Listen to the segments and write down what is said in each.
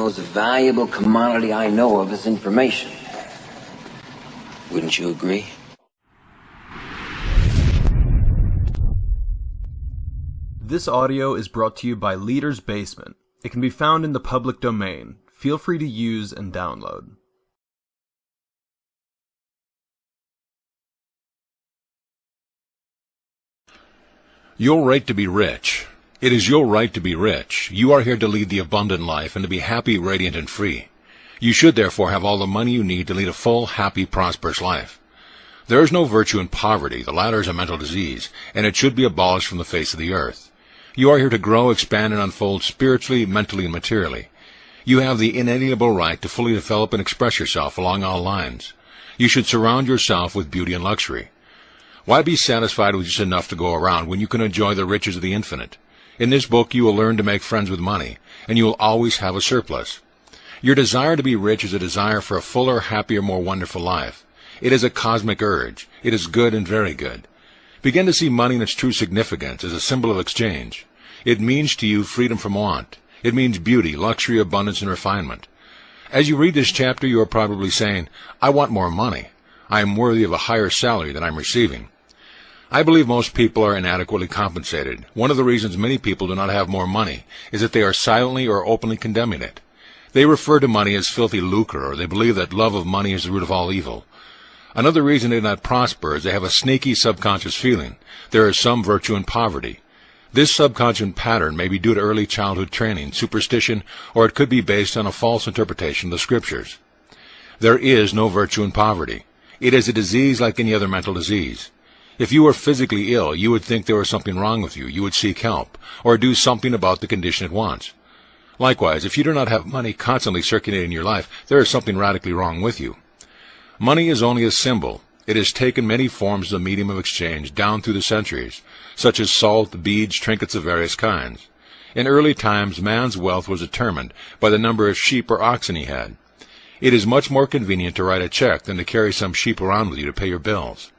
most valuable commodity I know of is information. Wouldn't you agree? This audio is brought to you by Leader's Basement. It can be found in the public domain. Feel free to use and download. Your right to be rich. It is your right to be rich. You are here to lead the abundant life and to be happy, radiant, and free. You should therefore have all the money you need to lead a full, happy, prosperous life. There is no virtue in poverty. The latter is a mental disease, and it should be abolished from the face of the earth. You are here to grow, expand, and unfold spiritually, mentally, and materially. You have the inalienable right to fully develop and express yourself along all lines. You should surround yourself with beauty and luxury. Why be satisfied with just enough to go around when you can enjoy the riches of the infinite? In this book, you will learn to make friends with money, and you will always have a surplus. Your desire to be rich is a desire for a fuller, happier, more wonderful life. It is a cosmic urge. It is good and very good. Begin to see money in its true significance as a symbol of exchange. It means to you freedom from want. It means beauty, luxury, abundance, and refinement. As you read this chapter, you are probably saying, I want more money. I am worthy of a higher salary than I'm receiving. I believe most people are inadequately compensated. One of the reasons many people do not have more money is that they are silently or openly condemning it. They refer to money as filthy lucre, or they believe that love of money is the root of all evil. Another reason they do not prosper is they have a sneaky subconscious feeling there is some virtue in poverty. This subconscious pattern may be due to early childhood training, superstition, or it could be based on a false interpretation of the scriptures. There is no virtue in poverty. It is a disease like any other mental disease. If you were physically ill, you would think there was something wrong with you. You would seek help, or do something about the condition at once. Likewise, if you do not have money constantly circulating in your life, there is something radically wrong with you. Money is only a symbol. It has taken many forms as a medium of exchange down through the centuries, such as salt, beads, trinkets of various kinds. In early times, man's wealth was determined by the number of sheep or oxen he had. It is much more convenient to write a check than to carry some sheep around with you to pay your bills.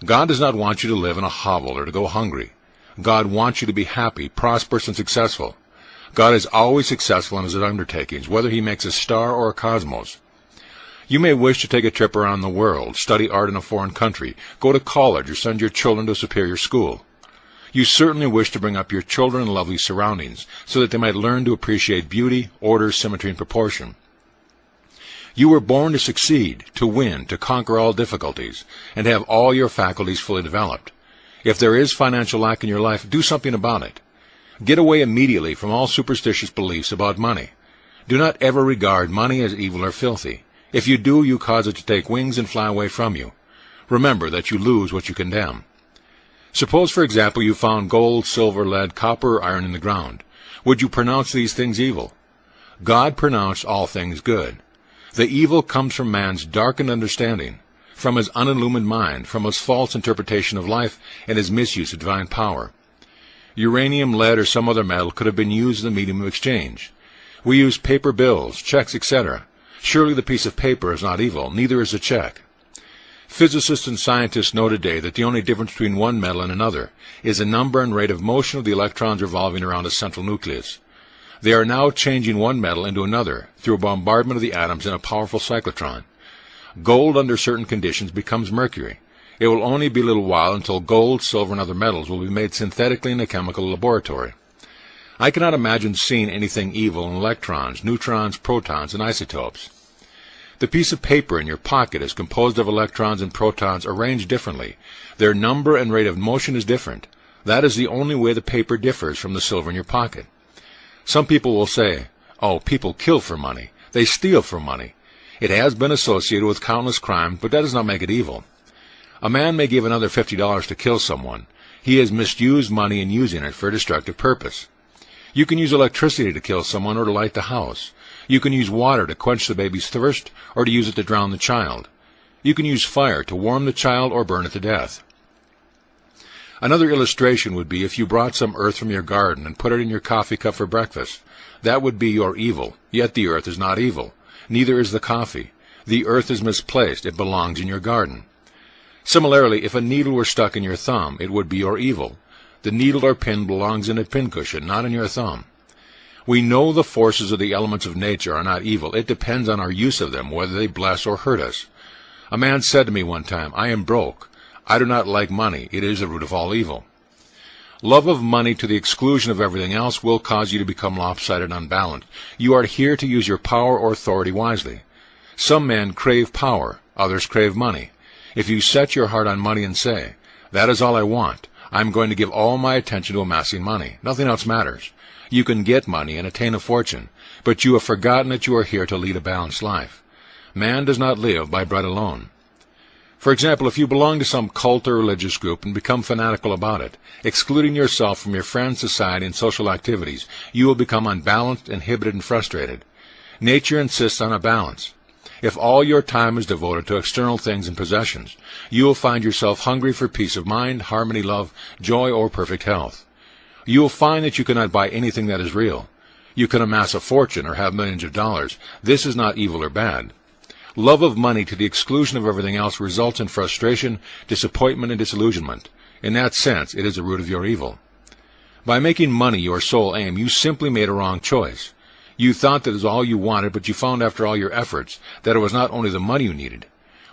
God does not want you to live in a hovel or to go hungry. God wants you to be happy, prosperous, and successful. God is always successful in his undertakings, whether he makes a star or a cosmos. You may wish to take a trip around the world, study art in a foreign country, go to college, or send your children to a superior school. You certainly wish to bring up your children in lovely surroundings, so that they might learn to appreciate beauty, order, symmetry, and proportion. You were born to succeed, to win, to conquer all difficulties, and to have all your faculties fully developed. If there is financial lack in your life, do something about it. Get away immediately from all superstitious beliefs about money. Do not ever regard money as evil or filthy. If you do, you cause it to take wings and fly away from you. Remember that you lose what you condemn. Suppose, for example, you found gold, silver, lead, copper, or iron in the ground. Would you pronounce these things evil? God pronounced all things good. The evil comes from man's darkened understanding, from his unillumined mind, from his false interpretation of life, and his misuse of divine power. Uranium, lead, or some other metal could have been used as a medium of exchange. We use paper bills, checks, etc. Surely the piece of paper is not evil, neither is the check. Physicists and scientists know today that the only difference between one metal and another is the number and rate of motion of the electrons revolving around a central nucleus. They are now changing one metal into another through a bombardment of the atoms in a powerful cyclotron. Gold under certain conditions becomes mercury. It will only be a little while until gold, silver, and other metals will be made synthetically in a chemical laboratory. I cannot imagine seeing anything evil in electrons, neutrons, protons, and isotopes. The piece of paper in your pocket is composed of electrons and protons arranged differently. Their number and rate of motion is different. That is the only way the paper differs from the silver in your pocket. Some people will say, oh, people kill for money. They steal for money. It has been associated with countless crimes, but that does not make it evil. A man may give another $50 to kill someone. He has misused money in using it for a destructive purpose. You can use electricity to kill someone or to light the house. You can use water to quench the baby's thirst or to use it to drown the child. You can use fire to warm the child or burn it to death. Another illustration would be if you brought some earth from your garden and put it in your coffee cup for breakfast. That would be your evil, yet the earth is not evil. Neither is the coffee. The earth is misplaced. It belongs in your garden. Similarly, if a needle were stuck in your thumb, it would be your evil. The needle or pin belongs in a pincushion, not in your thumb. We know the forces of the elements of nature are not evil. It depends on our use of them, whether they bless or hurt us. A man said to me one time, "I am broke. I do not like money. It is the root of all evil." Love of money to the exclusion of everything else will cause you to become lopsided and unbalanced. You are here to use your power or authority wisely. Some men crave power, others crave money. If you set your heart on money and say, "That is all I want. I'm going to give all my attention to amassing money. Nothing else matters." You can get money and attain a fortune, but you have forgotten that you are here to lead a balanced life. Man does not live by bread alone. For example, if you belong to some cult or religious group and become fanatical about it, excluding yourself from your friends, society, and social activities, you will become unbalanced, inhibited, and frustrated. Nature insists on a balance. If all your time is devoted to external things and possessions, you will find yourself hungry for peace of mind, harmony, love, joy, or perfect health. You will find that you cannot buy anything that is real. You can amass a fortune or have millions of dollars. This is not evil or bad. Love of money to the exclusion of everything else results in frustration, disappointment, and disillusionment. In that sense, it is the root of your evil. By making money your sole aim, you simply made a wrong choice. You thought that it was all you wanted, but you found after all your efforts that it was not only the money you needed.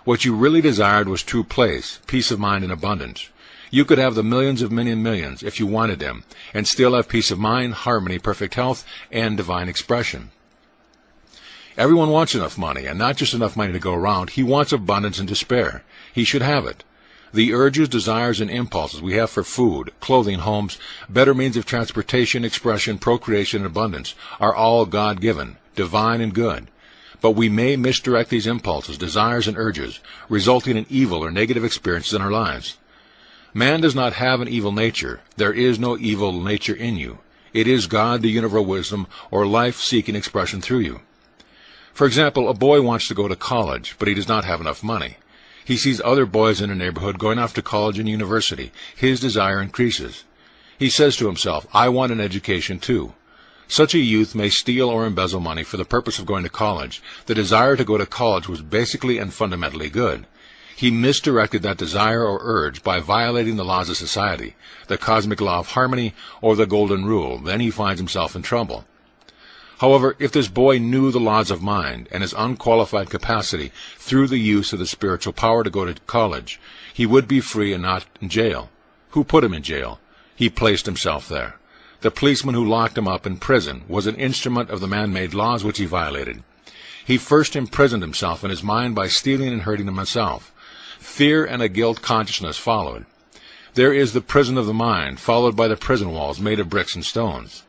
What you really desired was true place, peace of mind, and abundance. You could have the millions of millions if you wanted them, and still have peace of mind, harmony, perfect health, and divine expression. Everyone wants enough money, and not just enough money to go around. He wants abundance and to spare. He should have it. The urges, desires, and impulses we have for food, clothing, homes, better means of transportation, expression, procreation, and abundance are all God-given, divine, and good. But we may misdirect these impulses, desires, and urges, resulting in evil or negative experiences in our lives. Man does not have an evil nature. There is no evil nature in you. It is God, the universal wisdom, or life-seeking expression through you. For example, a boy wants to go to college, but he does not have enough money. He sees other boys in the neighborhood going off to college and university. His desire increases. He says to himself, "I want an education too." Such a youth may steal or embezzle money for the purpose of going to college. The desire to go to college was basically and fundamentally good. He misdirected that desire or urge by violating the laws of society, the cosmic law of harmony, or the golden rule. Then he finds himself in trouble. However, if this boy knew the laws of mind and his unqualified capacity through the use of the spiritual power to go to college, he would be free and not in jail. Who put him in jail? He placed himself there. The policeman who locked him up in prison was an instrument of the man-made laws which he violated. He first imprisoned himself in his mind by stealing and hurting himself. Fear and a guilt consciousness followed. There is the prison of the mind, followed by the prison walls made of bricks and stones.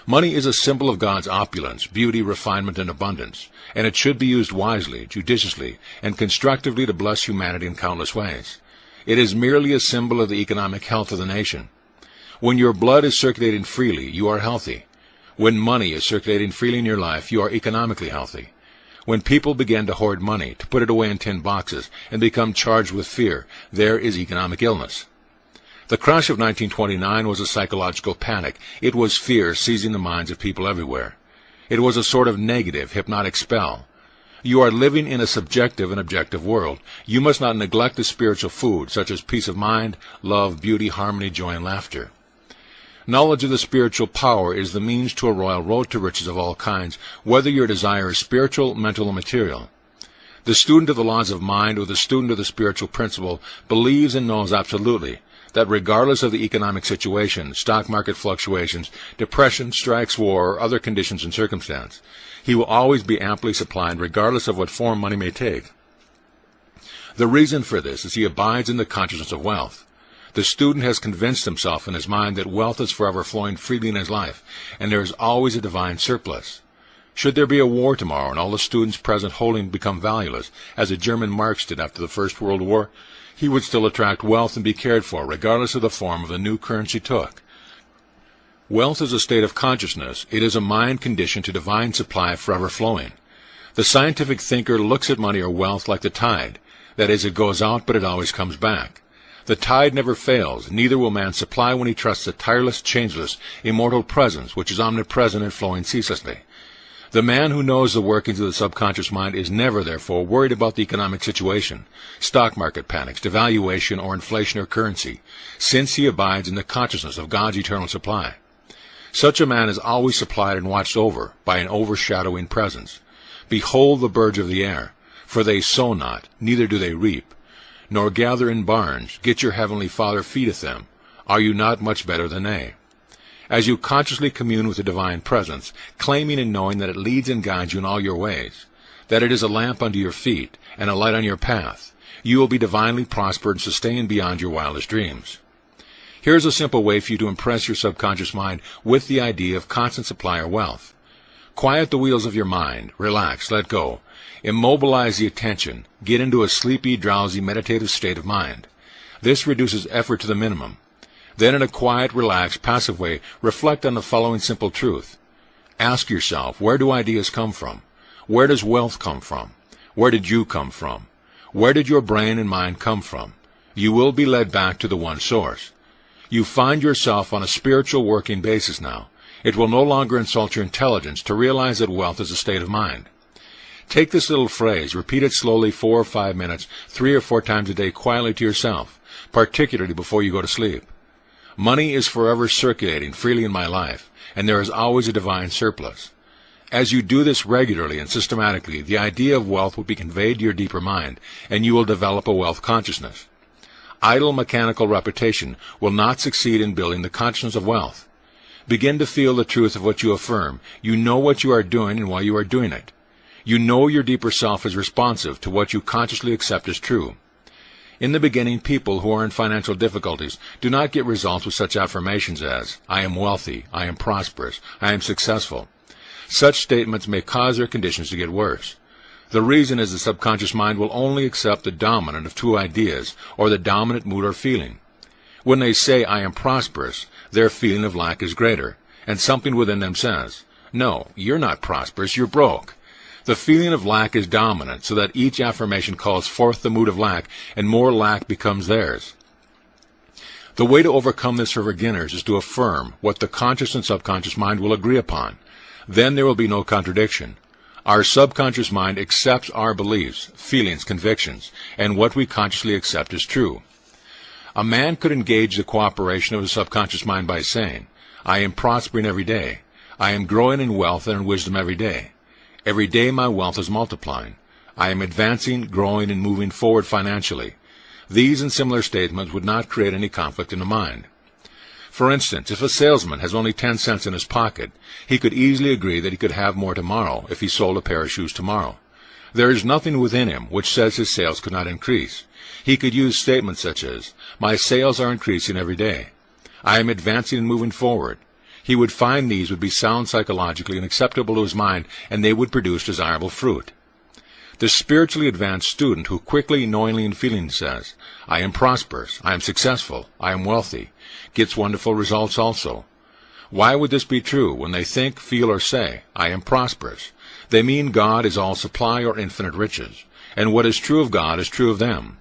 Money is a symbol of God's opulence, beauty, refinement, and abundance, and it should be used wisely, judiciously, and constructively to bless humanity in countless ways. It is merely a symbol of the economic health of the nation. When your blood is circulating freely, you are healthy. When money is circulating freely in your life, you are economically healthy. When people begin to hoard money, to put it away in tin boxes, and become charged with fear, there is economic illness. The crash of 1929 was a psychological panic. It was fear seizing the minds of people everywhere. It was a sort of negative, hypnotic spell. You are living in a subjective and objective world. You must not neglect the spiritual food, such as peace of mind, love, beauty, harmony, joy, and laughter. Knowledge of the spiritual power is the means to a royal road to riches of all kinds, whether your desire is spiritual, mental, or material. The student of the laws of mind or the student of the spiritual principle believes and knows absolutely that regardless of the economic situation, stock market fluctuations, depression, strikes, war, or other conditions and circumstance, he will always be amply supplied regardless of what form money may take. The reason for this is he abides in the consciousness of wealth. The student has convinced himself in his mind that wealth is forever flowing freely in his life, and there is always a divine surplus. Should there be a war tomorrow and all the students present holding become valueless, as the German marks did after the First World War, he would still attract wealth and be cared for, regardless of the form of the new currency took. Wealth is a state of consciousness. It is a mind conditioned to divine supply forever flowing. The scientific thinker looks at money or wealth like the tide. That is, it goes out, but it always comes back. The tide never fails, neither will man supply when he trusts the tireless, changeless, immortal presence which is omnipresent and flowing ceaselessly. The man who knows the workings of the subconscious mind is never, therefore, worried about the economic situation, stock market panics, devaluation, or inflation or currency, since he abides in the consciousness of God's eternal supply. Such a man is always supplied and watched over by an overshadowing presence. Behold the birds of the air, for they sow not, neither do they reap, nor gather in barns, yet your heavenly Father feedeth them. Are you not much better than they? As you consciously commune with the divine presence, claiming and knowing that it leads and guides you in all your ways, that it is a lamp unto your feet and a light on your path, you will be divinely prospered and sustained beyond your wildest dreams. Here's a simple way for you to impress your subconscious mind with the idea of constant supply or wealth. Quiet the wheels of your mind, relax, let go, immobilize the attention, get into a sleepy, drowsy, meditative state of mind. This reduces effort to the minimum. Then in a quiet, relaxed, passive way, reflect on the following simple truth. Ask yourself, where do ideas come from? Where does wealth come from? Where did you come from? Where did your brain and mind come from? You will be led back to the one source. You find yourself on a spiritual working basis now. It will no longer insult your intelligence to realize that wealth is a state of mind. Take this little phrase, repeat it slowly 4 or 5 minutes, 3 or 4 times a day quietly to yourself, particularly before you go to sleep. Money is forever circulating freely in my life, and there is always a divine surplus. As you do this regularly and systematically, the idea of wealth will be conveyed to your deeper mind, and you will develop a wealth consciousness. Idle mechanical repetition will not succeed in building the consciousness of wealth. Begin to feel the truth of what you affirm. You know what you are doing and why you are doing it. You know your deeper self is responsive to what you consciously accept as true. In the beginning, people who are in financial difficulties do not get results with such affirmations as, I am wealthy, I am prosperous, I am successful. Such statements may cause their conditions to get worse. The reason is the subconscious mind will only accept the dominant of 2 ideas, or the dominant mood or feeling. When they say, I am prosperous, their feeling of lack is greater, and something within them says, no, you're not prosperous, you're broke. The feeling of lack is dominant, so that each affirmation calls forth the mood of lack, and more lack becomes theirs. The way to overcome this for beginners is to affirm what the conscious and subconscious mind will agree upon. Then there will be no contradiction. Our subconscious mind accepts our beliefs, feelings, convictions, and what we consciously accept is true. A man could engage the cooperation of his subconscious mind by saying, I am prospering every day. I am growing in wealth and in wisdom every day. Every day my wealth is multiplying. I am advancing, growing, and moving forward financially. These and similar statements would not create any conflict in the mind. For instance, if a salesman has only 10 cents in his pocket, he could easily agree that he could have more tomorrow if he sold a pair of shoes tomorrow. There is nothing within him which says his sales could not increase. He could use statements such as, my sales are increasing every day. I am advancing and moving forward. He would find these would be sound psychologically and acceptable to his mind, and they would produce desirable fruit. The spiritually advanced student who quickly, knowingly, and feelingly says, I am prosperous, I am successful, I am wealthy, gets wonderful results also. Why would this be true when they think, feel, or say, I am prosperous? They mean God is all supply or infinite riches, and what is true of God is true of them.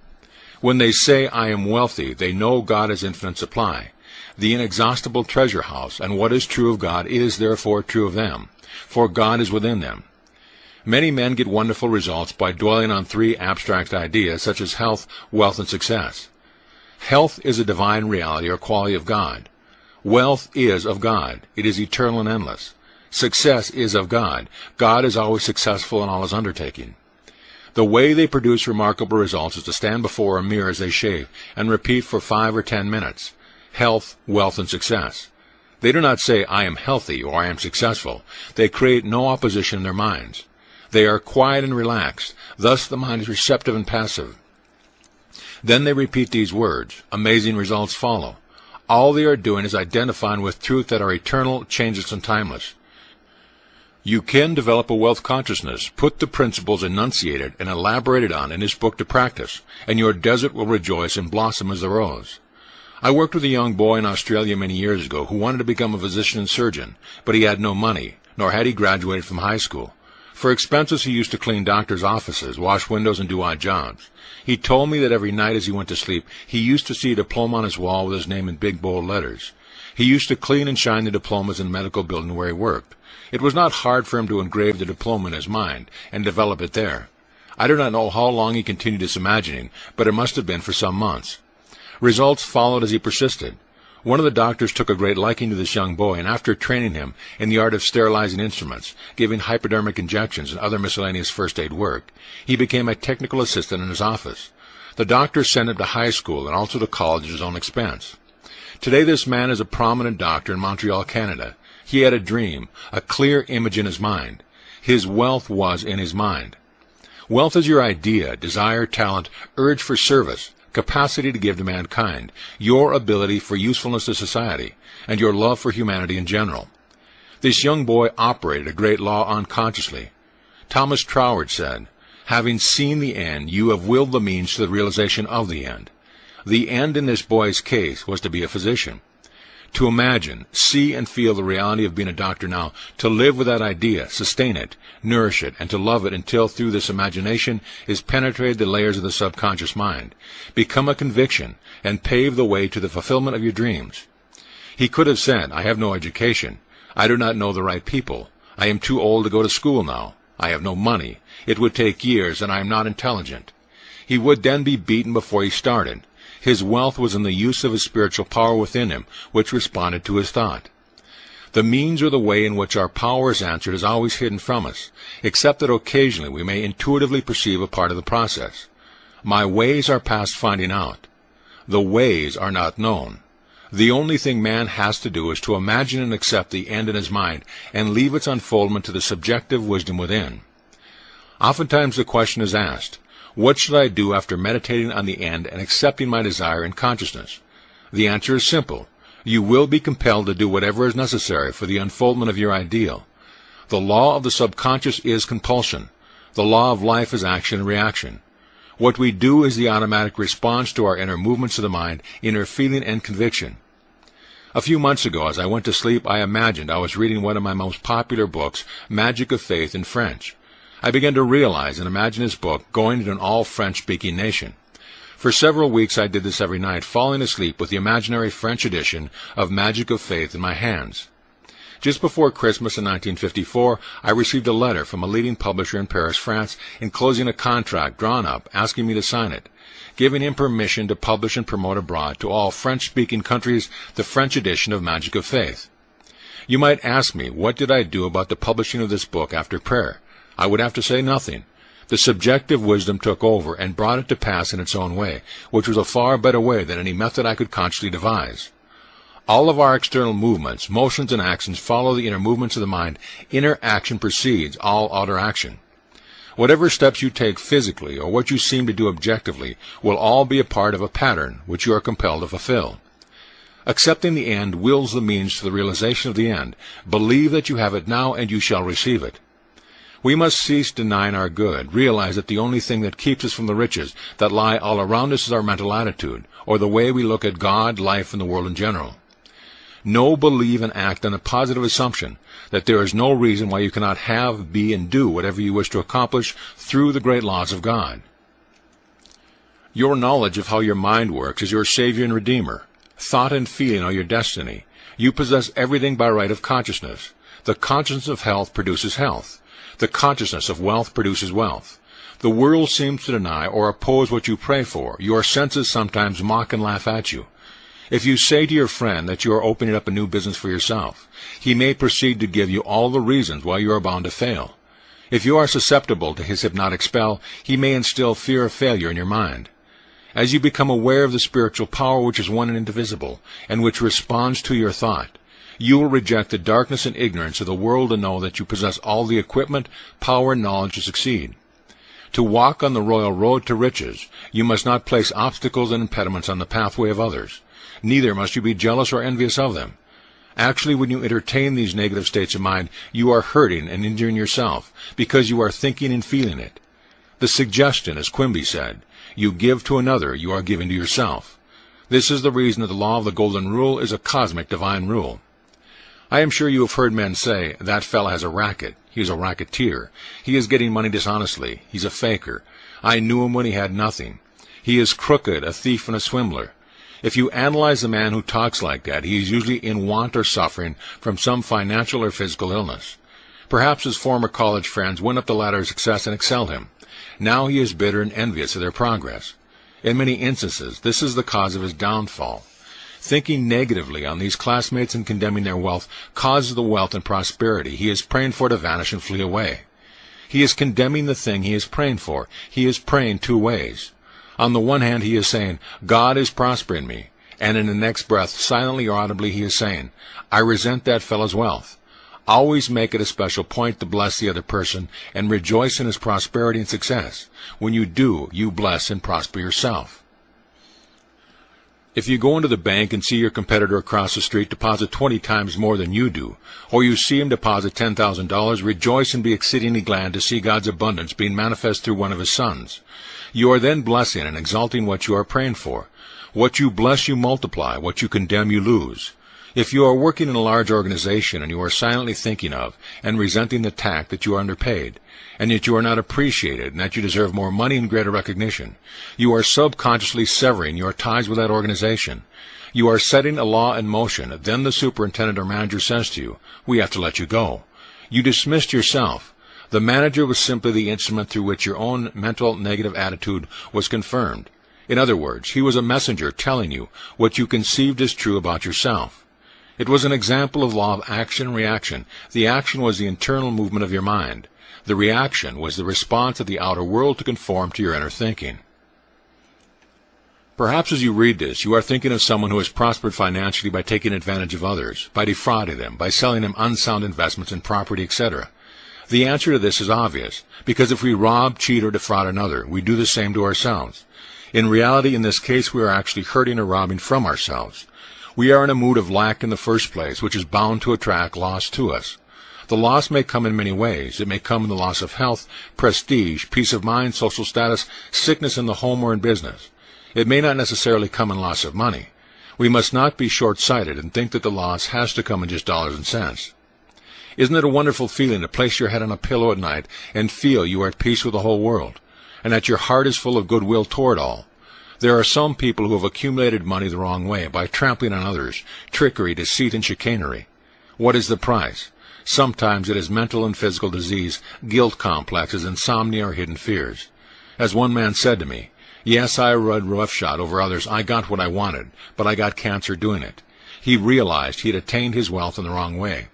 When they say, I am wealthy, they know God is infinite supply, the inexhaustible treasure house, and what is true of God is therefore true of them, for God is within them. Many men get wonderful results by dwelling on 3 abstract ideas such as health, wealth, and success. Health is a divine reality or quality of God. Wealth is of God. It is eternal and endless. Success is of God. God is always successful in all his undertaking. The way they produce remarkable results is to stand before a mirror as they shave and repeat for 5 or 10 minutes. Health, wealth, and success. They do not say, I am healthy or I am successful. They create no opposition in their minds. They are quiet and relaxed. Thus the mind is receptive and passive. Then they repeat these words. Amazing results follow. All they are doing is identifying with truth that are eternal, changeless, and timeless. You can develop a wealth consciousness, put the principles enunciated and elaborated on in this book to practice, and your desert will rejoice and blossom as the rose. I worked with a young boy in Australia many years ago who wanted to become a physician and surgeon, but he had no money, nor had he graduated from high school. For expenses, he used to clean doctors' offices, wash windows, and do odd jobs. He told me that every night as he went to sleep, he used to see a diploma on his wall with his name in big bold letters. He used to clean and shine the diplomas in the medical building where he worked. It was not hard for him to engrave the diploma in his mind and develop it there. I do not know how long he continued this imagining, but it must have been for some months. Results followed as he persisted. One of the doctors took a great liking to this young boy, and after training him in the art of sterilizing instruments, giving hypodermic injections, and other miscellaneous first aid work, he became a technical assistant in his office. The doctor sent him to high school and also to college at his own expense. Today this man is a prominent doctor in Montreal, Canada. He had a dream, a clear image in his mind. His wealth was in his mind. Wealth is your idea, desire, talent, urge for service, capacity to give to mankind, your ability for usefulness to society, and your love for humanity in general. This young boy operated a great law unconsciously. Thomas Troward said, "Having seen the end, you have willed the means to the realization of the end." The end in this boy's case was to be a physician. To imagine, see, and feel the reality of being a doctor now, to live with that idea, sustain it, nourish it, and to love it until through this imagination is penetrated the layers of the subconscious mind, become a conviction, and pave the way to the fulfillment of your dreams. He could have said, "I have no education. I do not know the right people. I am too old to go to school now. I have no money. It would take years, and I am not intelligent." He would then be beaten before he started. His wealth was in the use of his spiritual power within him, which responded to his thought. The means or the way in which our power is answered is always hidden from us, except that occasionally we may intuitively perceive a part of the process. My ways are past finding out. The ways are not known. The only thing man has to do is to imagine and accept the end in his mind and leave its unfoldment to the subjective wisdom within. Oftentimes the question is asked, what should I do after meditating on the end and accepting my desire in consciousness? The answer is simple. You will be compelled to do whatever is necessary for the unfoldment of your ideal. The law of the subconscious is compulsion. The law of life is action and reaction. What we do is the automatic response to our inner movements of the mind, inner feeling and conviction. A few months ago, as I went to sleep, I imagined I was reading one of my most popular books, Magic of Faith, in French. I began to realize and imagine this book going into an all-French-speaking nation. For several weeks I did this every night, falling asleep with the imaginary French edition of Magic of Faith in my hands. Just before Christmas in 1954, I received a letter from a leading publisher in Paris, France, enclosing a contract drawn up, asking me to sign it, giving him permission to publish and promote abroad to all French-speaking countries the French edition of Magic of Faith. You might ask me, what did I do about the publishing of this book after prayer? I would have to say nothing. The subjective wisdom took over and brought it to pass in its own way, which was a far better way than any method I could consciously devise. All of our external movements, motions, and actions follow the inner movements of the mind. Inner action precedes all outer action. Whatever steps you take physically or what you seem to do objectively will all be a part of a pattern which you are compelled to fulfill. Accepting the end wills the means to the realization of the end. Believe that you have it now and you shall receive it. We must cease denying our good, realize that the only thing that keeps us from the riches that lie all around us is our mental attitude, or the way we look at God, life, and the world in general. Know, believe, and act on a positive assumption that there is no reason why you cannot have, be, and do whatever you wish to accomplish through the great laws of God. Your knowledge of how your mind works is your Savior and Redeemer. Thought and feeling are your destiny. You possess everything by right of consciousness. The consciousness of health produces health. The consciousness of wealth produces wealth. The world seems to deny or oppose what you pray for. Your senses sometimes mock and laugh at you. If you say to your friend that you are opening up a new business for yourself, he may proceed to give you all the reasons why you are bound to fail. If you are susceptible to his hypnotic spell, he may instill fear of failure in your mind. As you become aware of the spiritual power which is one and indivisible, and which responds to your thought, you will reject the darkness and ignorance of the world and know that you possess all the equipment, power, and knowledge to succeed. To walk on the royal road to riches, you must not place obstacles and impediments on the pathway of others. Neither must you be jealous or envious of them. Actually, when you entertain these negative states of mind, you are hurting and injuring yourself, because you are thinking and feeling it. The suggestion, as Quimby said, you give to another, you are giving to yourself. This is the reason that the law of the golden rule is a cosmic divine rule. I am sure you have heard men say, that fellow has a racket. He is a racketeer. He is getting money dishonestly. He's a faker. I knew him when he had nothing. He is crooked, a thief, and a swindler. If you analyze the man who talks like that, he is usually in want or suffering from some financial or physical illness. Perhaps his former college friends went up the ladder of success and excelled him. Now he is bitter and envious of their progress. In many instances, this is the cause of his downfall. Thinking negatively on these classmates and condemning their wealth causes the wealth and prosperity he is praying for to vanish and flee away. He is condemning the thing he is praying for. He is praying two ways. On the one hand, he is saying, God is prospering me. And in the next breath, silently or audibly, he is saying, I resent that fellow's wealth. Always make it a special point to bless the other person and rejoice in his prosperity and success. When you do, you bless and prosper yourself. If you go into the bank and see your competitor across the street deposit 20 times more than you do, or you see him deposit $10,000, rejoice and be exceedingly glad to see God's abundance being manifest through one of his sons. You are then blessing and exalting what you are praying for. What you bless, you multiply. What you condemn, you lose. If you are working in a large organization and you are silently thinking of and resenting the tact that you are underpaid, and yet you are not appreciated and that you deserve more money and greater recognition, you are subconsciously severing your ties with that organization. You are setting a law in motion. Then the superintendent or manager says to you, we have to let you go. You dismissed yourself. The manager was simply the instrument through which your own mental negative attitude was confirmed. In other words, he was a messenger telling you what you conceived as true about yourself. It was an example of law of action and reaction. The action was the internal movement of your mind. The reaction was the response of the outer world to conform to your inner thinking. Perhaps as you read this, you are thinking of someone who has prospered financially by taking advantage of others, by defrauding them, by selling them unsound investments in property, etc. The answer to this is obvious, because if we rob, cheat, or defraud another, we do the same to ourselves. In reality, in this case, we are actually hurting or robbing from ourselves. We are in a mood of lack in the first place, which is bound to attract loss to us. The loss may come in many ways. It may come in the loss of health, prestige, peace of mind, social status, sickness in the home or in business. It may not necessarily come in loss of money. We must not be short-sighted and think that the loss has to come in just dollars and cents. Isn't it a wonderful feeling to place your head on a pillow at night and feel you are at peace with the whole world, and that your heart is full of goodwill toward all? There are some people who have accumulated money the wrong way, by trampling on others, trickery, deceit, and chicanery. What is the price? Sometimes it is mental and physical disease, guilt complexes, insomnia, or hidden fears. As one man said to me, yes, I rode roughshod over others. I got what I wanted, but I got cancer doing it. He realized he had attained his wealth in the wrong way.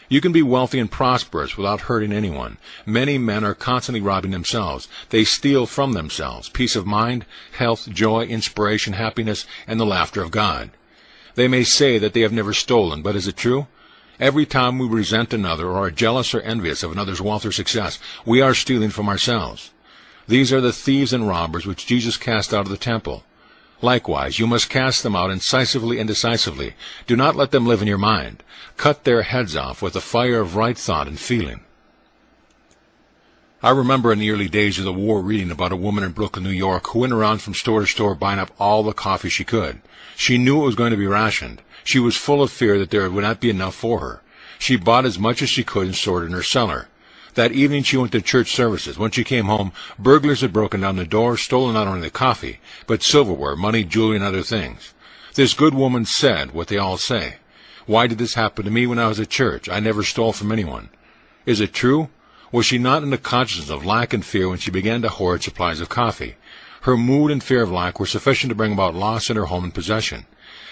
You can be wealthy and prosperous without hurting anyone. Many men are constantly robbing themselves. They steal from themselves peace of mind, health, joy, inspiration, happiness, and the laughter of God. They may say that they have never stolen, but is it true? Every time we resent another or are jealous or envious of another's wealth or success, we are stealing from ourselves. These are the thieves and robbers which Jesus cast out of the temple. Likewise, you must cast them out incisively and decisively. Do not let them live in your mind. Cut their heads off with the fire of right thought and feeling. I remember in the early days of the war reading about a woman in Brooklyn, New York, who went around from store to store buying up all the coffee she could. She knew it was going to be rationed. She was full of fear that there would not be enough for her. She bought as much as she could and stored it in her cellar. That evening she went to church services. When she came home, burglars had broken down the door, stolen not only the coffee, but silverware, money, jewelry, and other things. This good woman said what they all say. Why did this happen to me when I was at church? I never stole from anyone. Is it true? Was she not in the consciousness of lack and fear when she began to hoard supplies of coffee? Her mood and fear of lack were sufficient to bring about loss in her home and possession.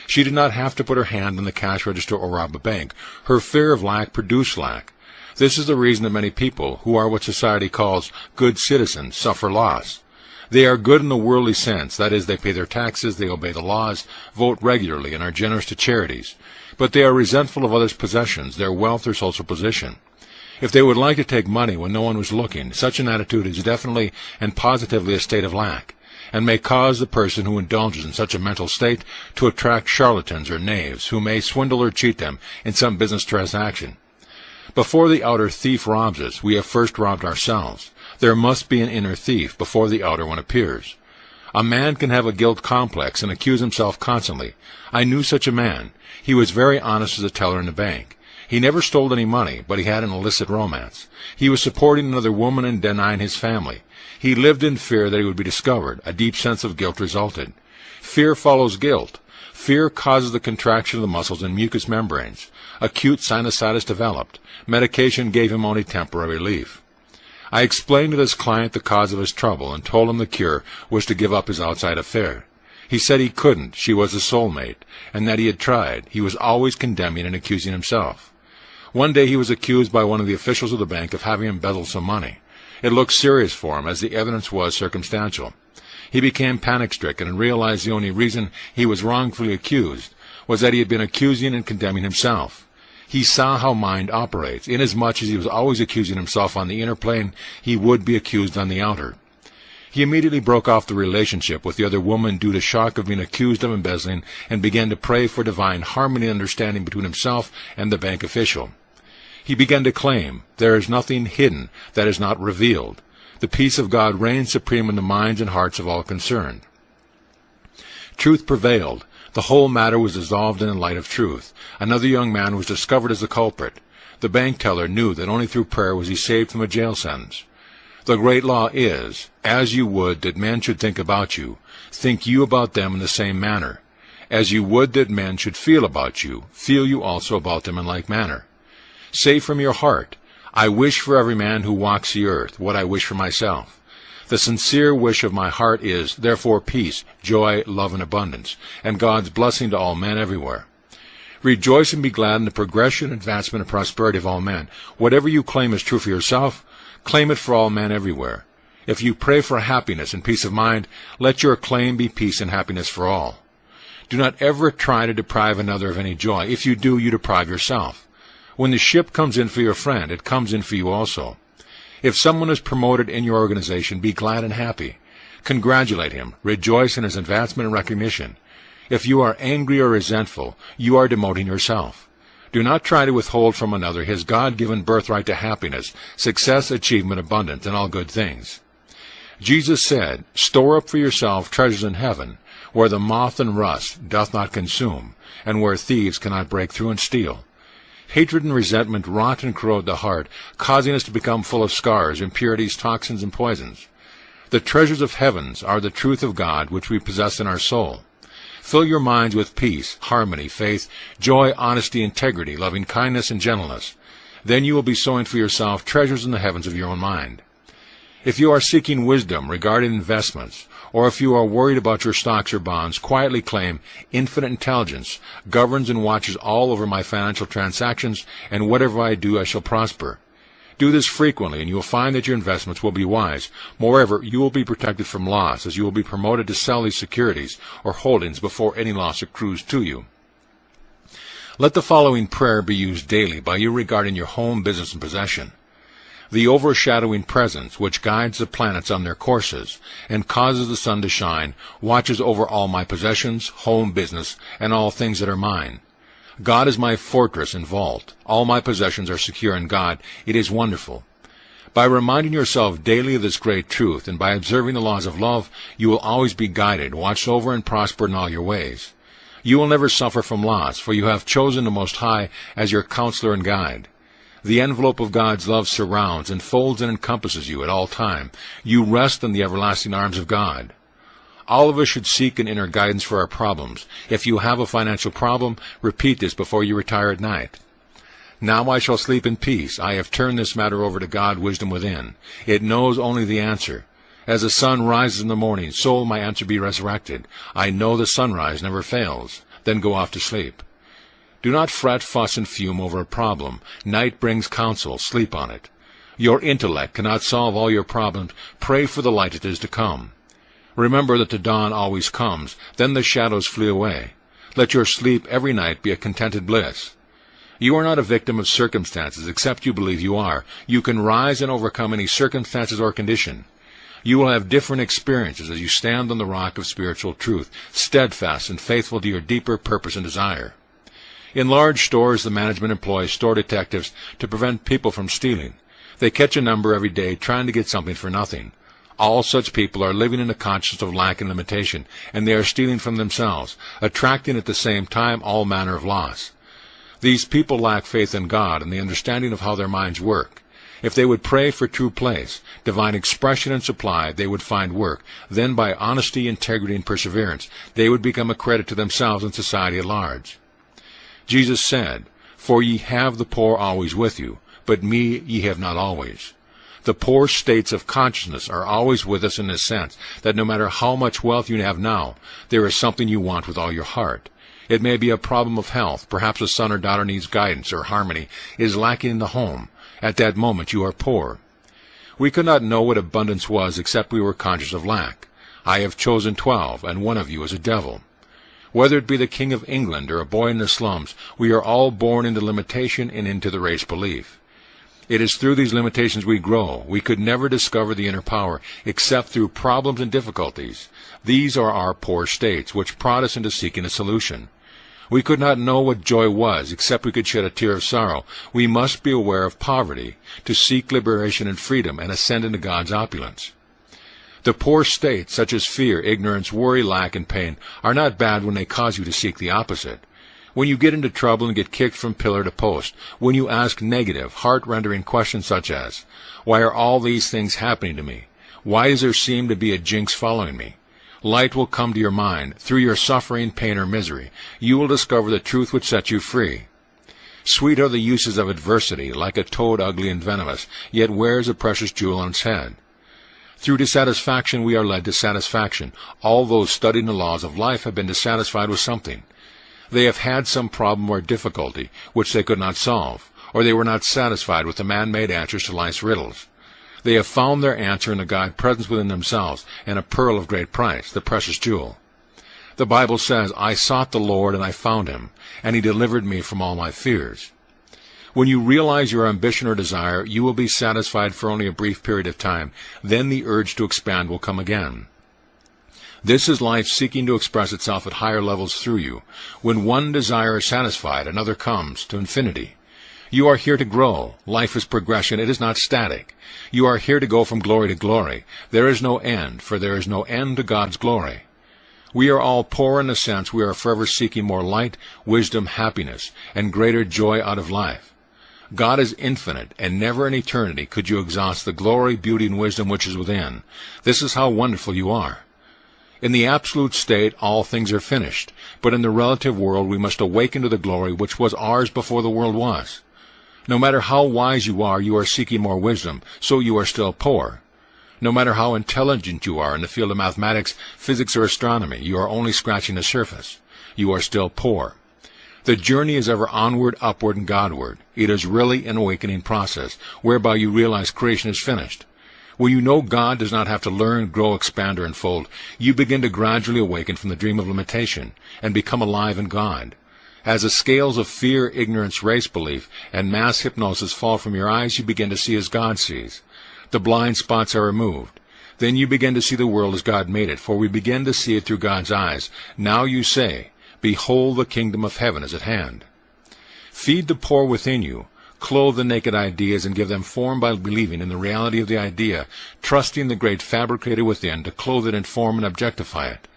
She did not have to put her hand on the cash register or rob a bank. Her fear of lack produced lack. This is the reason that many people, who are what society calls good citizens, suffer loss. They are good in the worldly sense, that is, they pay their taxes, they obey the laws, vote regularly, and are generous to charities. But they are resentful of others' possessions, their wealth or social position. If they would like to take money when no one was looking, such an attitude is definitely and positively a state of lack, and may cause the person who indulges in such a mental state to attract charlatans or knaves, who may swindle or cheat them in some business transaction. Before the outer thief robs us, we have first robbed ourselves. There must be an inner thief before the outer one appears. A man can have a guilt complex and accuse himself constantly. I knew such a man. He was very honest as a teller in the bank. He never stole any money, but he had an illicit romance. He was supporting another woman and denying his family. He lived in fear that he would be discovered. A deep sense of guilt resulted. Fear follows guilt. Fear causes the contraction of the muscles and mucous membranes. Acute sinusitis developed. Medication gave him only temporary relief. I explained to this client the cause of his trouble and told him the cure was to give up his outside affair. He said he couldn't, she was a soulmate, and that he had tried. He was always condemning and accusing himself. One day he was accused by one of the officials of the bank of having embezzled some money. It looked serious for him, as the evidence was circumstantial. He became panic-stricken and realized the only reason he was wrongfully accused was that he had been accusing and condemning himself. He saw how mind operates. Inasmuch as he was always accusing himself on the inner plane, he would be accused on the outer. He immediately broke off the relationship with the other woman due to shock of being accused of embezzling and began to pray for divine harmony and understanding between himself and the bank official. He began to claim, "There is nothing hidden that is not revealed." The peace of God reigned supreme in the minds and hearts of all concerned. Truth prevailed. The whole matter was dissolved in the light of truth. Another young man was discovered as the culprit. The bank teller knew that only through prayer was he saved from a jail sentence. The great law is, as you would that men should think about you, think you about them in the same manner. As you would that men should feel about you, feel you also about them in like manner. Say from your heart, I wish for every man who walks the earth what I wish for myself. The sincere wish of my heart is, therefore, peace, joy, love, and abundance, and God's blessing to all men everywhere. Rejoice and be glad in the progression, advancement, and prosperity of all men. Whatever you claim is true for yourself, claim it for all men everywhere. If you pray for happiness and peace of mind, let your claim be peace and happiness for all. Do not ever try to deprive another of any joy. If you do, you deprive yourself. When the ship comes in for your friend, it comes in for you also. If someone is promoted in your organization, be glad and happy. Congratulate him. Rejoice in his advancement and recognition. If you are angry or resentful, you are demoting yourself. Do not try to withhold from another his God-given birthright to happiness, success, achievement, abundance, and all good things. Jesus said, Store up for yourself treasures in heaven, where the moth and rust doth not consume, and where thieves cannot break through and steal. Hatred and resentment rot and corrode the heart, causing us to become full of scars, impurities, toxins, and poisons. The treasures of heavens are the truth of God which we possess in our soul. Fill your minds with peace, harmony, faith, joy, honesty, integrity, loving kindness, and gentleness. Then you will be sowing for yourself treasures in the heavens of your own mind. If you are seeking wisdom regarding investments, or if you are worried about your stocks or bonds, quietly claim, Infinite intelligence governs and watches all over my financial transactions, and whatever I do I shall prosper. Do this frequently, and you will find that your investments will be wise. Moreover, you will be protected from loss, as you will be promoted to sell these securities or holdings before any loss accrues to you. Let the following prayer be used daily by you regarding your home, business, and possession. The overshadowing presence, which guides the planets on their courses and causes the sun to shine, watches over all my possessions, home, business, and all things that are mine. God is my fortress and vault. All my possessions are secure in God. It is wonderful. By reminding yourself daily of this great truth, and by observing the laws of love, you will always be guided, watched over, and prosper in all your ways. You will never suffer from loss, for you have chosen the Most High as your counselor and guide. The envelope of God's love surrounds, enfolds, and encompasses you at all time. You rest in the everlasting arms of God. All of us should seek an inner guidance for our problems. If you have a financial problem, repeat this before you retire at night. Now I shall sleep in peace. I have turned this matter over to God, wisdom within. It knows only the answer. As the sun rises in the morning, so will my answer be resurrected. I know the sunrise never fails. Then go off to sleep. Do not fret, fuss, and fume over a problem. Night brings counsel. Sleep on it. Your intellect cannot solve all your problems. Pray for the light that is to come. Remember that the dawn always comes. Then the shadows flee away. Let your sleep every night be a contented bliss. You are not a victim of circumstances, except you believe you are. You can rise and overcome any circumstances or condition. You will have different experiences as you stand on the rock of spiritual truth, steadfast and faithful to your deeper purpose and desire. In large stores, the management employs store detectives to prevent people from stealing. They catch a number every day trying to get something for nothing. All such people are living in a consciousness of lack and limitation, and they are stealing from themselves, attracting at the same time all manner of loss. These people lack faith in God and the understanding of how their minds work. If they would pray for true place, divine expression and supply, they would find work. Then by honesty, integrity, and perseverance, they would become a credit to themselves and society at large. Jesus said, For ye have the poor always with you, but me ye have not always. The poor states of consciousness are always with us in the sense that no matter how much wealth you have now, there is something you want with all your heart. It may be a problem of health. Perhaps a son or daughter needs guidance or harmony, is lacking in the home. At that moment you are poor. We could not know what abundance was except we were conscious of lack. I have chosen 12, and one of you is a devil. Whether it be the King of England or a boy in the slums, we are all born into limitation and into the race belief. It is through these limitations we grow. We could never discover the inner power except through problems and difficulties. These are our poor states, which prod us into seeking a solution. We could not know what joy was except we could shed a tear of sorrow. We must be aware of poverty to seek liberation and freedom and ascend into God's opulence. The poor states, such as fear, ignorance, worry, lack, and pain, are not bad when they cause you to seek the opposite. When you get into trouble and get kicked from pillar to post, when you ask negative, heart-rendering questions such as, why are all these things happening to me? Why does there seem to be a jinx following me? Light will come to your mind. Through your suffering, pain, or misery, you will discover the truth which sets you free. Sweet are the uses of adversity, like a toad ugly and venomous, yet wears a precious jewel on its head. Through dissatisfaction we are led to satisfaction. All those studying the laws of life have been dissatisfied with something. They have had some problem or difficulty which they could not solve, or they were not satisfied with the man-made answers to life's riddles. They have found their answer in the God present within themselves, and a pearl of great price, the precious jewel. The Bible says, I sought the Lord, and I found him, and he delivered me from all my fears. When you realize your ambition or desire, you will be satisfied for only a brief period of time. Then the urge to expand will come again. This is life seeking to express itself at higher levels through you. When one desire is satisfied, another comes to infinity. You are here to grow. Life is progression. It is not static. You are here to go from glory to glory. There is no end, for there is no end to God's glory. We are all poor in the sense we are forever seeking more light, wisdom, happiness, and greater joy out of life. God is infinite, and never in eternity could you exhaust the glory, beauty, and wisdom which is within. This is how wonderful you are. In the absolute state, all things are finished, but in the relative world we must awaken to the glory which was ours before the world was. No matter how wise you are seeking more wisdom, so you are still poor. No matter how intelligent you are in the field of mathematics, physics, or astronomy, you are only scratching the surface. You are still poor. The journey is ever onward, upward, and Godward. It is really an awakening process, whereby you realize creation is finished. When you know God does not have to learn, grow, expand, or unfold, you begin to gradually awaken from the dream of limitation and become alive in God. As the scales of fear, ignorance, race belief, and mass hypnosis fall from your eyes, you begin to see as God sees. The blind spots are removed. Then you begin to see the world as God made it, for we begin to see it through God's eyes. Now you say, behold, the kingdom of heaven is at hand. Feed the poor within you. Clothe the naked ideas and give them form by believing in the reality of the idea, trusting the great fabricator within to clothe it in form and objectify it.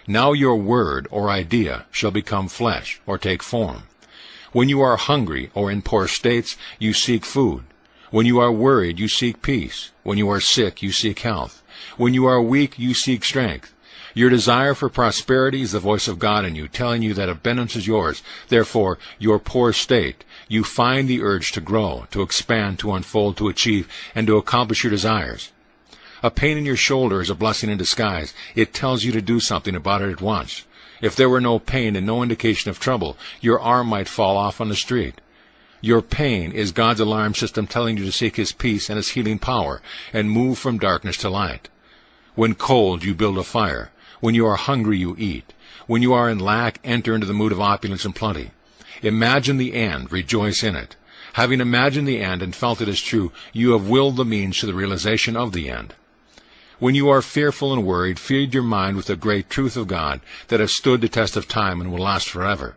Now your word or idea shall become flesh or take form. When you are hungry or in poor states, you seek food. When you are worried, you seek peace. When you are sick, you seek health. When you are weak, you seek strength. Your desire for prosperity is the voice of God in you, telling you that abundance is yours. Therefore, your poor state, you find the urge to grow, to expand, to unfold, to achieve, and to accomplish your desires. A pain in your shoulder is a blessing in disguise. It tells you to do something about it at once. If there were no pain and no indication of trouble, your arm might fall off on the street. Your pain is God's alarm system telling you to seek his peace and his healing power and move from darkness to light. When cold, you build a fire. When you are hungry, you eat. When you are in lack, enter into the mood of opulence and plenty. Imagine the end, rejoice in it. Having imagined the end and felt it as true, you have willed the means to the realization of the end. When you are fearful and worried, feed your mind with the great truth of God that has stood the test of time and will last forever.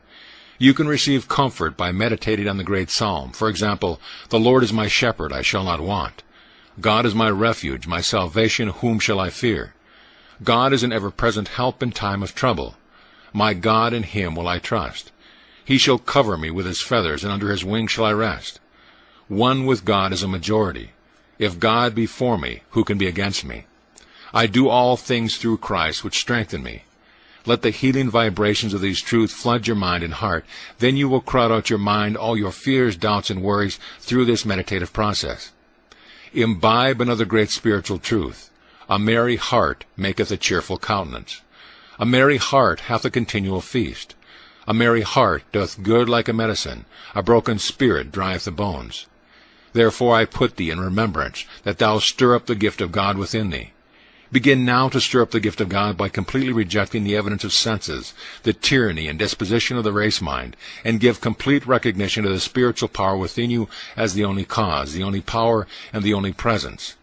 You can receive comfort by meditating on the great psalm. For example, the Lord is my shepherd, I shall not want. God is my refuge, my salvation, whom shall I fear? God is an ever-present help in time of trouble. My God, in him will I trust. He shall cover me with his feathers, and under his wings shall I rest. One with God is a majority. If God be for me, who can be against me? I do all things through Christ, which strengthen me. Let the healing vibrations of these truths flood your mind and heart. Then you will crowd out your mind all your fears, doubts, and worries through this meditative process. Imbibe another great spiritual truth. A merry heart maketh a cheerful countenance. A merry heart hath a continual feast. A merry heart doth good like a medicine. A broken spirit drieth the bones. Therefore I put thee in remembrance, that thou stir up the gift of God within thee. Begin now to stir up the gift of God by completely rejecting the evidence of senses, the tyranny and disposition of the race mind, and give complete recognition to the spiritual power within you as the only cause, the only power, and the only presence.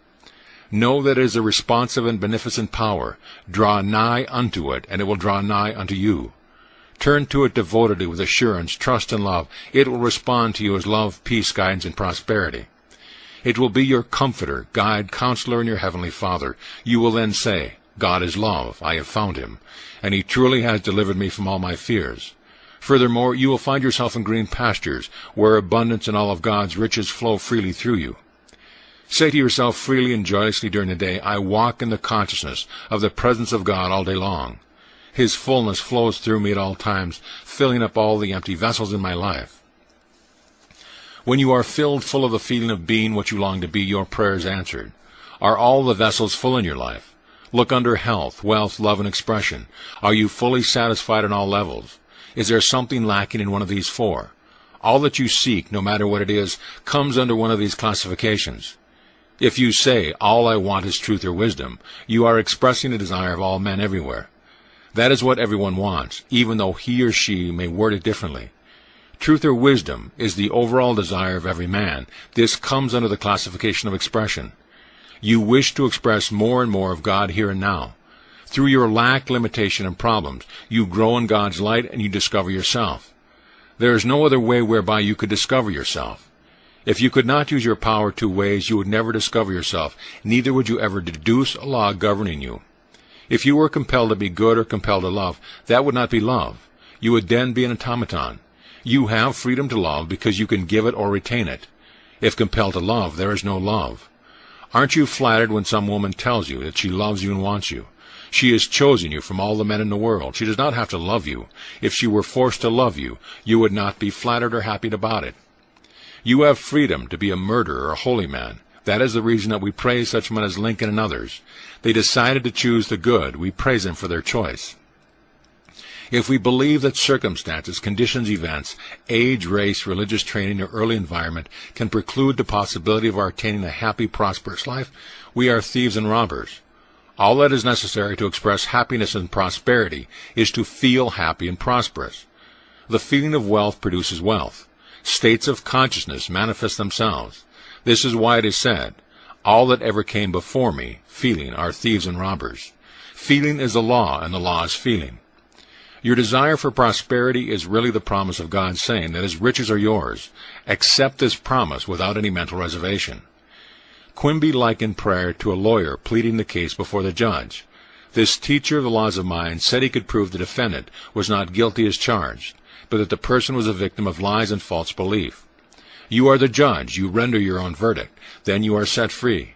Know that it is a responsive and beneficent power. Draw nigh unto it, and it will draw nigh unto you. Turn to it devotedly with assurance, trust, and love. It will respond to you as love, peace, guidance, and prosperity. It will be your comforter, guide, counselor, and your heavenly Father. You will then say, God is love, I have found him, and he truly has delivered me from all my fears. Furthermore, you will find yourself in green pastures, where abundance and all of God's riches flow freely through you. Say to yourself freely and joyously during the day, I walk in the consciousness of the presence of God all day long. His fullness flows through me at all times, filling up all the empty vessels in my life. When you are filled full of the feeling of being what you long to be, your prayer is answered. Are all the vessels full in your life? Look under health, wealth, love, and expression. Are you fully satisfied on all levels? Is there something lacking in one of these four? All that you seek, no matter what it is, comes under one of these classifications. If you say, all I want is truth or wisdom, you are expressing the desire of all men everywhere. That is what everyone wants, even though he or she may word it differently. Truth or wisdom is the overall desire of every man. This comes under the classification of expression. You wish to express more and more of God here and now. Through your lack, limitation, and problems, you grow in God's light and you discover yourself. There is no other way whereby you could discover yourself. If you could not use your power two ways, you would never discover yourself. Neither would you ever deduce a law governing you. If you were compelled to be good or compelled to love, that would not be love. You would then be an automaton. You have freedom to love because you can give it or retain it. If compelled to love, there is no love. Aren't you flattered when some woman tells you that she loves you and wants you? She has chosen you from all the men in the world. She does not have to love you. If she were forced to love you, you would not be flattered or happy about it. You have freedom to be a murderer or a holy man. That is the reason that we praise such men as Lincoln and others. They decided to choose the good. We praise them for their choice. If we believe that circumstances, conditions, events, age, race, religious training, or early environment can preclude the possibility of our attaining a happy, prosperous life, we are thieves and robbers. All that is necessary to express happiness and prosperity is to feel happy and prosperous. The feeling of wealth produces wealth. States of consciousness manifest themselves. This is why it is said, all that ever came before me, feeling, are thieves and robbers. Feeling is the law, and the law is feeling. Your desire for prosperity is really the promise of God saying that his riches are yours. Accept this promise without any mental reservation. Quimby likened prayer to a lawyer pleading the case before the judge. This teacher of the laws of mind said he could prove the defendant was not guilty as charged, but that the person was a victim of lies and false belief. You are the judge. You render your own verdict. Then you are set free.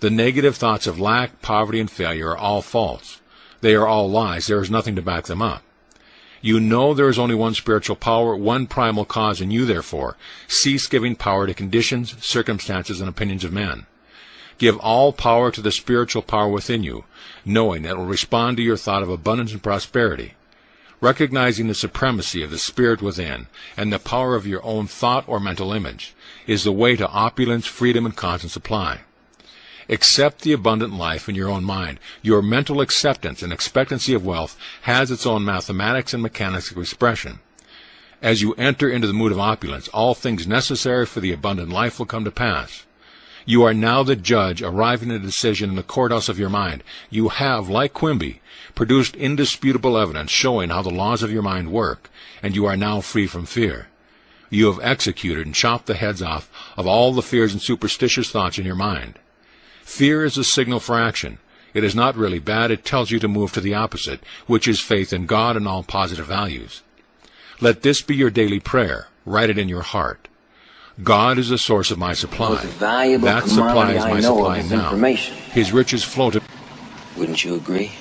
The negative thoughts of lack, poverty, and failure are all false. They are all lies. There is nothing to back them up. You know there is only one spiritual power, one primal cause in you, therefore. Cease giving power to conditions, circumstances, and opinions of men. Give all power to the spiritual power within you, knowing that it will respond to your thought of abundance and prosperity. Recognizing the supremacy of the spirit within and the power of your own thought or mental image is the way to opulence, freedom, and constant supply. Accept the abundant life in your own mind. Your mental acceptance and expectancy of wealth has its own mathematics and mechanics of expression. As you enter into the mood of opulence, all things necessary for the abundant life will come to pass. You are now the judge, arriving at a decision in the courthouse of your mind. You have, like Quimby, produced indisputable evidence showing how the laws of your mind work, and you are now free from fear. You have executed and chopped the heads off of all the fears and superstitious thoughts in your mind. Fear is a signal for action. It is not really bad. It tells you to move to the opposite, which is faith in God and all positive values. Let this be your daily prayer. Write it in your heart. God is the source of my supply. That supply is my supply information. now. His riches flow to... Wouldn't you agree?